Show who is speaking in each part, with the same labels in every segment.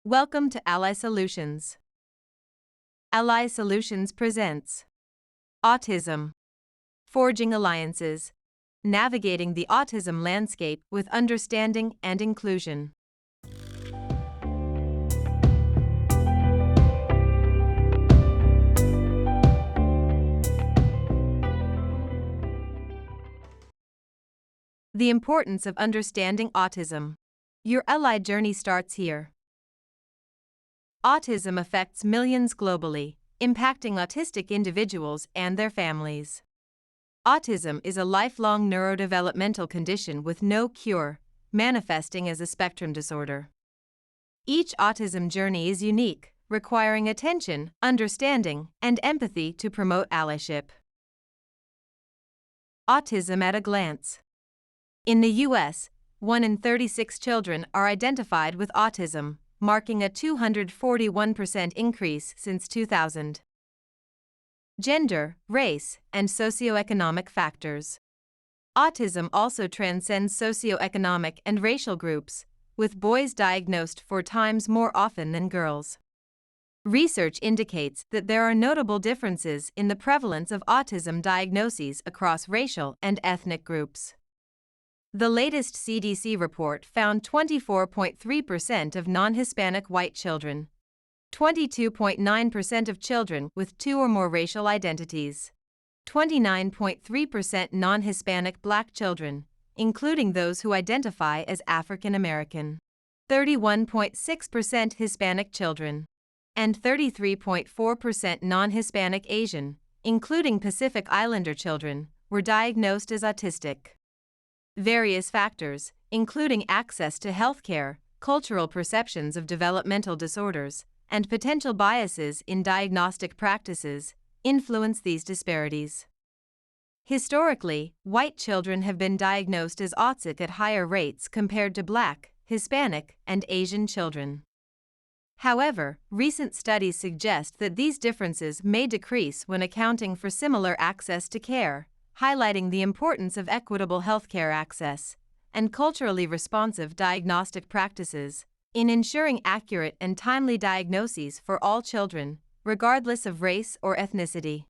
Speaker 1: Welcome to ALLLI Solutions. ALLLI Solutions presents Autism. Forging Alliances. Navigating the autism landscape with understanding and inclusion. The importance of understanding autism. Your ALLLI journey starts here. Autism affects millions globally, impacting autistic individuals and their families. Autism is a lifelong neurodevelopmental condition with no cure, manifesting as a spectrum disorder. Each autism journey is unique, requiring attention, understanding, and empathy to promote allyship. Autism at a glance. In the U.S., 1 in 36 children are identified with autism, marking a 241% increase since 2000. Gender, race, and socioeconomic factors. Autism also transcends socioeconomic and racial groups, with boys diagnosed 4 times more often than girls. Research indicates that there are notable differences in the prevalence of autism diagnoses across racial and ethnic groups. The latest CDC report found 24.3% of non-Hispanic white children, 22.9% of children with 2 or more racial identities, 29.3% non-Hispanic Black children, including those who identify as African American, 31.6% Hispanic children, and 33.4% non-Hispanic Asian, including Pacific Islander children, were diagnosed as autistic. Various factors, including access to healthcare, cultural perceptions of developmental disorders, and potential biases in diagnostic practices, influence these disparities. Historically, white children have been diagnosed as autistic at higher rates compared to Black, Hispanic, and Asian children. However, recent studies suggest that these differences may decrease when accounting for similar access to care, highlighting the importance of equitable healthcare access and culturally responsive diagnostic practices in ensuring accurate and timely diagnoses for all children, regardless of race or ethnicity.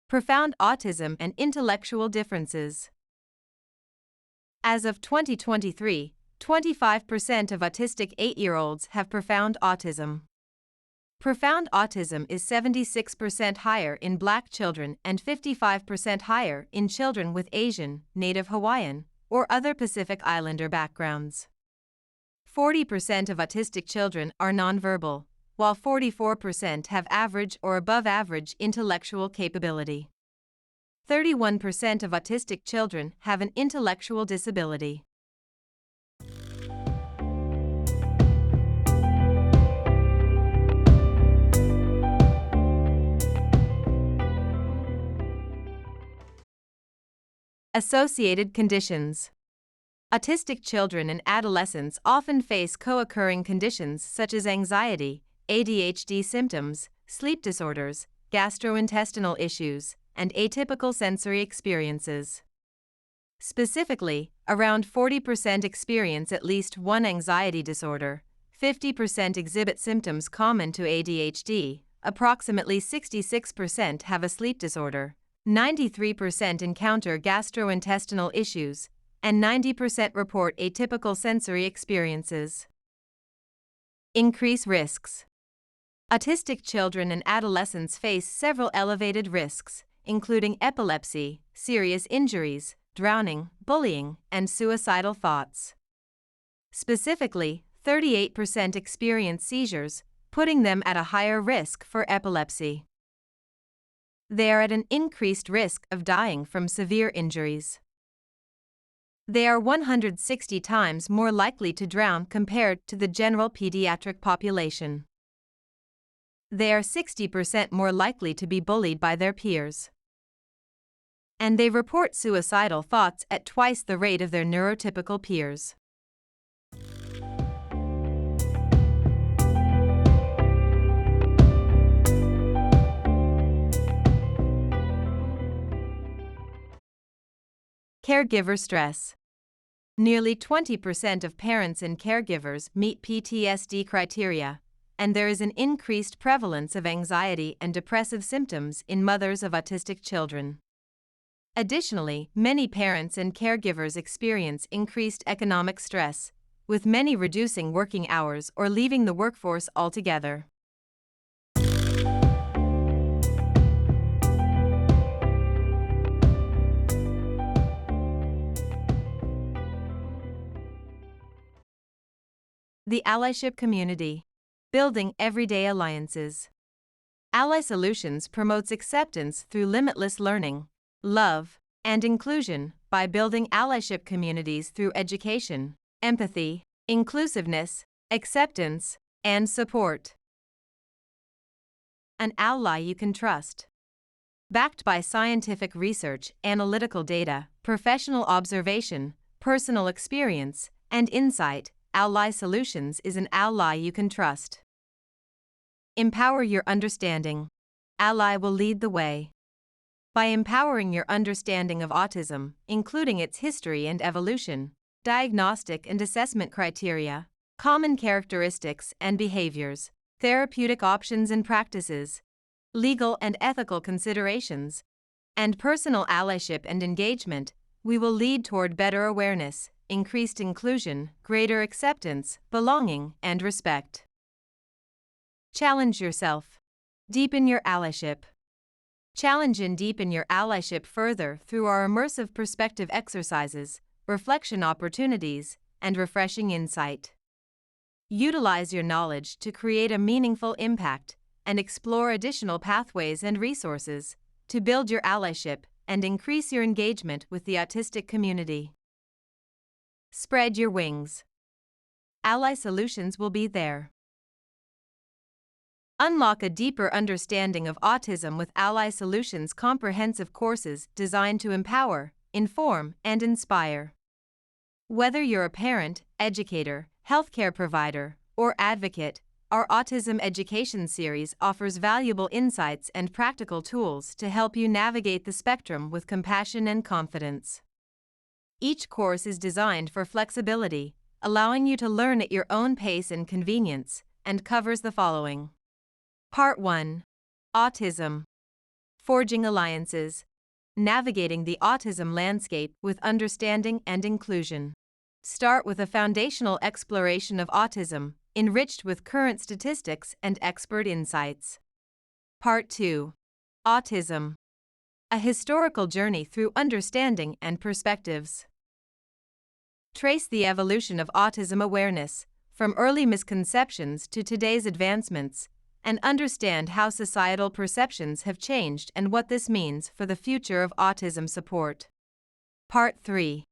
Speaker 1: Profound autism and intellectual differences. As of 2023, 25% of autistic 8-year-olds have profound autism. Profound autism is 76% higher in Black children and 55% higher in children with Asian, Native Hawaiian, or other Pacific Islander backgrounds. 40% of autistic children are nonverbal, while 44% have average or above average intellectual capability. 31% of autistic children have an intellectual disability. Associated conditions. Autistic children and adolescents often face co-occurring conditions such as anxiety, ADHD symptoms, sleep disorders, gastrointestinal issues, and atypical sensory experiences. Specifically, around 40% experience at least one anxiety disorder, 50% exhibit symptoms common to ADHD, approximately 66% have a sleep disorder, 93% encounter gastrointestinal issues, and 90% report atypical sensory experiences. Increase risks. Autistic children and adolescents face several elevated risks, including epilepsy, serious injuries, drowning, bullying, and suicidal thoughts. Specifically, 38% experience seizures, putting them at a higher risk for epilepsy. They are at an increased risk of dying from severe injuries. They are 160 times more likely to drown compared to the general pediatric population. They are 60% more likely to be bullied by their peers. And they report suicidal thoughts at twice the rate of their neurotypical peers. Caregiver stress. Nearly 20% of parents and caregivers meet PTSD criteria, and there is an increased prevalence of anxiety and depressive symptoms in mothers of autistic children. Additionally, many parents and caregivers experience increased economic stress, with many reducing working hours or leaving the workforce altogether. The allyship community. Building everyday alliances. ALLLI Solutions promotes acceptance through limitless learning, love, and inclusion by building allyship communities through education, empathy, inclusiveness, acceptance, and support. An ally you can trust. Backed by scientific research, analytical data, professional observation, personal experience, and insight, ALLLI Solutions is an ally you can trust. Empower your understanding. ALLLI will lead the way. By empowering your understanding of autism, including its history and evolution, diagnostic and assessment criteria, common characteristics and behaviors, therapeutic options and practices, legal and ethical considerations, and personal allyship and engagement, we will lead toward better awareness, increased inclusion, greater acceptance, belonging, and respect. Challenge yourself. Deepen your allyship. Challenge and deepen your allyship further through our immersive perspective exercises, reflection opportunities, and refreshing insight. Utilize your knowledge to create a meaningful impact and explore additional pathways and resources to build your allyship and increase your engagement with the autistic community. Spread your wings. ALLLI Solutions will be there. Unlock a deeper understanding of autism with ALLLI Solutions comprehensive courses designed to empower, inform, and inspire. Whether you're a parent, educator, healthcare provider, or advocate, our Autism Education series offers valuable insights and practical tools to help you navigate the spectrum with compassion and confidence. Each course is designed for flexibility, allowing you to learn at your own pace and convenience, and covers the following. Part 1. Autism. Forging alliances. Navigating the autism landscape with understanding and inclusion. Start with a foundational exploration of autism, enriched with current statistics and expert insights. Part 2. Autism. A historical journey through understanding and perspectives. Trace the evolution of autism awareness, from early misconceptions to today's advancements, and understand how societal perceptions have changed and what this means for the future of autism support. Part 3.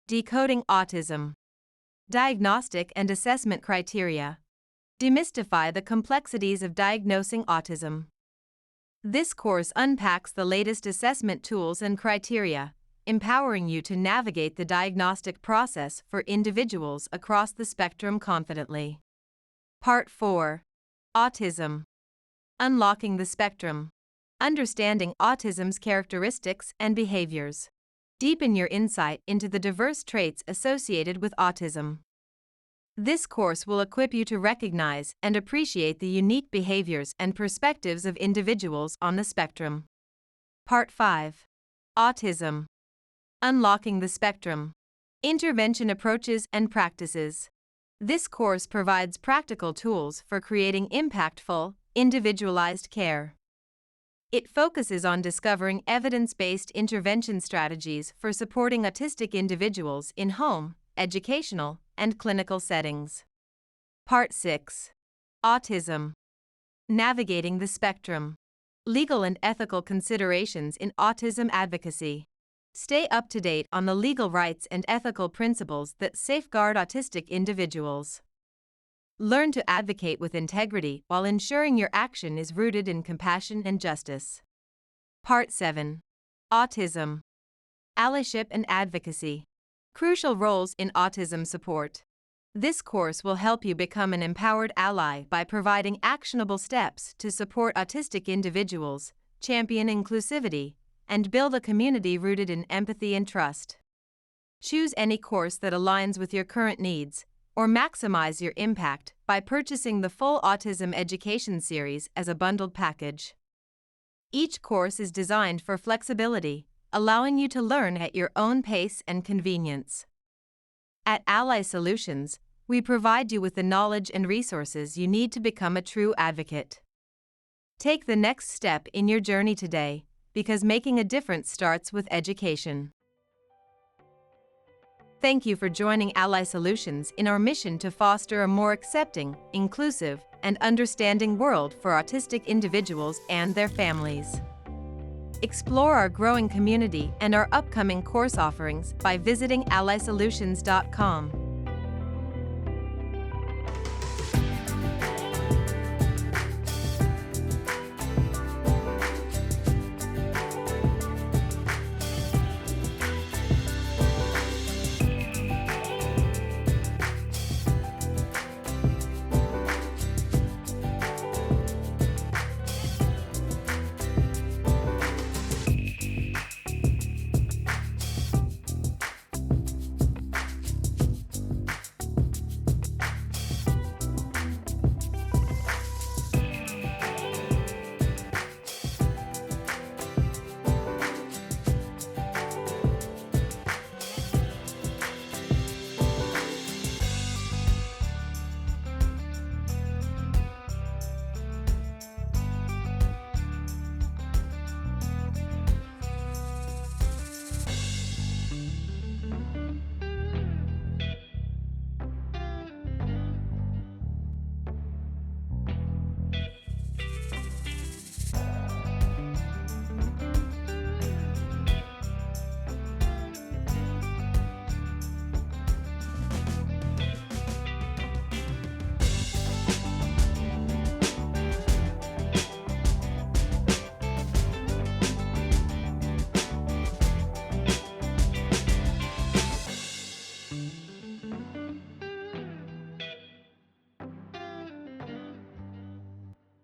Speaker 1: Decoding autism. Diagnostic and assessment criteria. Demystify the complexities of diagnosing autism. This course unpacks the latest assessment tools and criteria, empowering you to navigate the diagnostic process for individuals across the spectrum confidently. Part 4. Autism. Unlocking the spectrum. Understanding autism's characteristics and behaviors. Deepen your insight into the diverse traits associated with autism. This course will equip you to recognize and appreciate the unique behaviors and perspectives of individuals on the spectrum. Part 5. Autism. Unlocking the spectrum. Intervention approaches and practices. This course provides practical tools for creating impactful, individualized care. It focuses on discovering evidence-based intervention strategies for supporting autistic individuals in home, educational, and clinical settings. Part 6. Autism. Navigating the spectrum. Legal and ethical considerations in autism advocacy. Stay up to date on the legal rights and ethical principles that safeguard autistic individuals. Learn to advocate with integrity while ensuring your action is rooted in compassion and justice. Part 7. Autism. Allyship and advocacy. Crucial roles in autism support. This course will help you become an empowered ally by providing actionable steps to support autistic individuals, champion inclusivity, and build a community rooted in empathy and trust. Choose any course that aligns with your current needs, or maximize your impact by purchasing the full Autism Education Series as a bundled package. Each course is designed for flexibility, allowing you to learn at your own pace and convenience. At ALLLI Solutions, we provide you with the knowledge and resources you need to become a true advocate. Take the next step in your journey today, because making a difference starts with education. Thank you for joining ALLLI Solutions in our mission to foster a more accepting, inclusive, and understanding world for autistic individuals and their families. Explore our growing community and our upcoming course offerings by visiting allisolutions.com.